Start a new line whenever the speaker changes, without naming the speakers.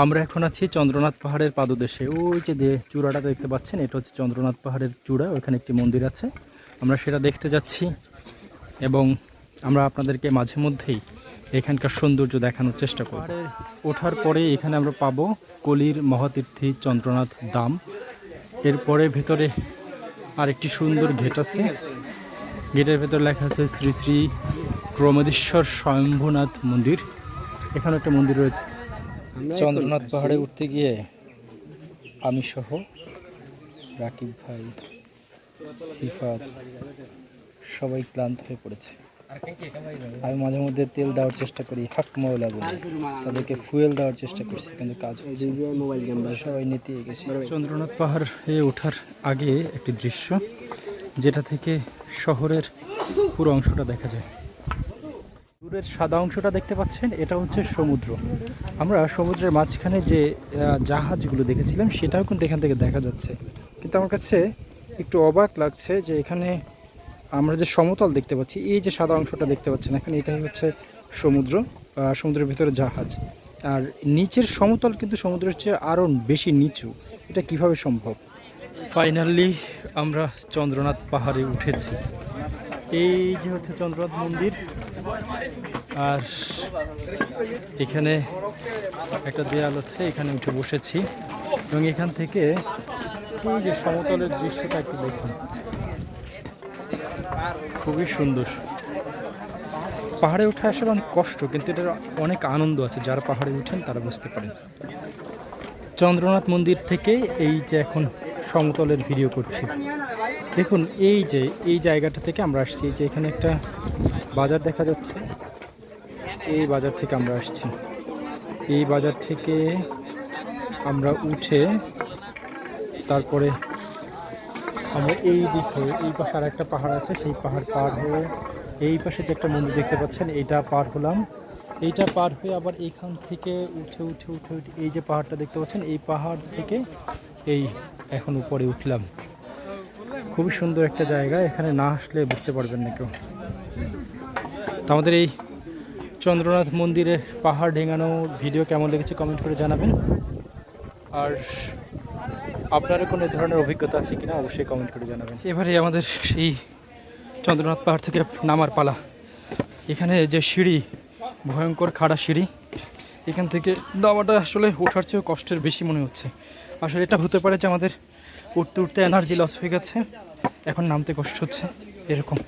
আমরা এখন আছি চন্দ্রনাথ পাহাড়ের পাদদেশে। ওই যে চূড়াটা দেখতে পাচ্ছেন, এটা হচ্ছে চন্দ্রনাথ পাহাড়ের চূড়া। ওখানে একটি মন্দির আছে, আমরা সেটা দেখতে যাচ্ছি এবং আমরা আপনাদেরকে মাঝে মধ্যেই এখানকার সৌন্দর্য দেখানোর চেষ্টা করব। পাহাড়ে ওঠার পরে এখানে আমরা পাবো কলির মহাতীর্থী চন্দ্রনাথ ধাম। এরপরে ভেতরে আরেকটি সুন্দর গেট আছে, গেটের ভেতরে লেখা আছে শ্রী শ্রী ক্রমদেশ্বর স্বয়ম্ভুনাথ মন্দির। এখানে একটা মন্দির রয়েছে। চন্দ্রনাথ পাহাড়ে উঠতে গিয়ে আমি সহ রাকিব ভাই, সিফাত সবাই ক্লান্ত হয়ে পড়েছে। আমি মাঝে মধ্যে তেল দেওয়ার চেষ্টা করি, হাক ময়লা বলে তাদেরকে ফুয়েল দেওয়ার চেষ্টা করছি, কিন্তু কাজ হচ্ছে সবাই নেতিয়ে গেছে। চন্দ্রনাথ পাহাড়ে ওঠার আগে একটি দৃশ্য, যেটা থেকে শহরের পুরো অংশটা দেখা যায়। দূরের সাদা অংশটা দেখতে পাচ্ছেন, এটা হচ্ছে সমুদ্র। আমরা সমুদ্রের মাঝখানে যে জাহাজগুলো দেখেছিলাম সেটাও কিন্তু এখান থেকে দেখা যাচ্ছে। কিন্তু আমার কাছে একটু অবাক লাগছে যে এখানে আমরা যে সমতল দেখতে পাচ্ছি, এই যে সাদা অংশটা দেখতে পাচ্ছেন এখানে, এটাই হচ্ছে সমুদ্র, সমুদ্রের ভিতরে জাহাজ। আর নিচের সমতল কিন্তু সমুদ্রের চেয়ে আরও বেশি নিচু। এটা কিভাবে সম্ভব? ফাইনালি আমরা চন্দ্রনাথ পাহাড়ে উঠেছি। এই যে হচ্ছে চন্দ্রনাথ মন্দির, আর এখানে একটা দেয়াল আছে, এখানে উঠে বসেছি এবং এখান থেকে এই যে সমতলের দৃশ্যটা একটু দেখুন, খুবই সুন্দর। পাহাড়ে উঠে আসলে অনেক কষ্ট, কিন্তু এটার অনেক আনন্দ আছে। যারা পাহাড়ে উঠেন তারা বুঝতে পারেন। চন্দ্রনাথ মন্দির থেকে এই যে এখন সমতলের ভিডিও করছি, দেখুন এই যে এই জায়গাটা থেকে আমরা আসছি। এই যে এখানে একটা বাজার দেখা যাচ্ছে, এই বাজার থেকে আমরা আসছি। এই বাজার থেকে আমরা উঠে তারপরে আমরা এই দিক হয়ে, এই পাশে আর একটা পাহাড় আছে, সেই পাহাড় পার হয়ে এই পাশে যে একটা মন্দির দেখতে পাচ্ছেন এইটা পার হলাম। এইটা পার হয়ে আবার এইখান থেকে উঠে উঠে উঠে উঠে এই যে পাহাড়টা দেখতে পাচ্ছেন, এই পাহাড় থেকে এই এখন উপরে উঠলাম। খুবই সুন্দর একটা জায়গা, এখানে না আসলে বুঝতে পারবেন না কেউ। তো আমাদের এই চন্দ্রনাথ মন্দিরের পাহাড় ডেঙানো ভিডিও কেমন লেগেছে কমেন্ট করে জানাবেন। আর আপনারা কোনো ধরনের অভিজ্ঞতা আছে কিনা অবশ্যই কমেন্ট করে জানাবেন। এবারে আমাদের সেই চন্দ্রনাথ পাহাড় থেকে নামার পালা। এখানে যে সিঁড়ি, ভয়ঙ্কর খাড়া সিঁড়ি, এখান থেকে নামাটা আসলে ওঠার চেয়েও কষ্টের বেশি মনে হচ্ছে। আসলে এটা হতে পারে যে আমাদের উঠতে উঠতে এনার্জি লস হয়ে গেছে, এখন নামতে কষ্ট হচ্ছে, এরকম।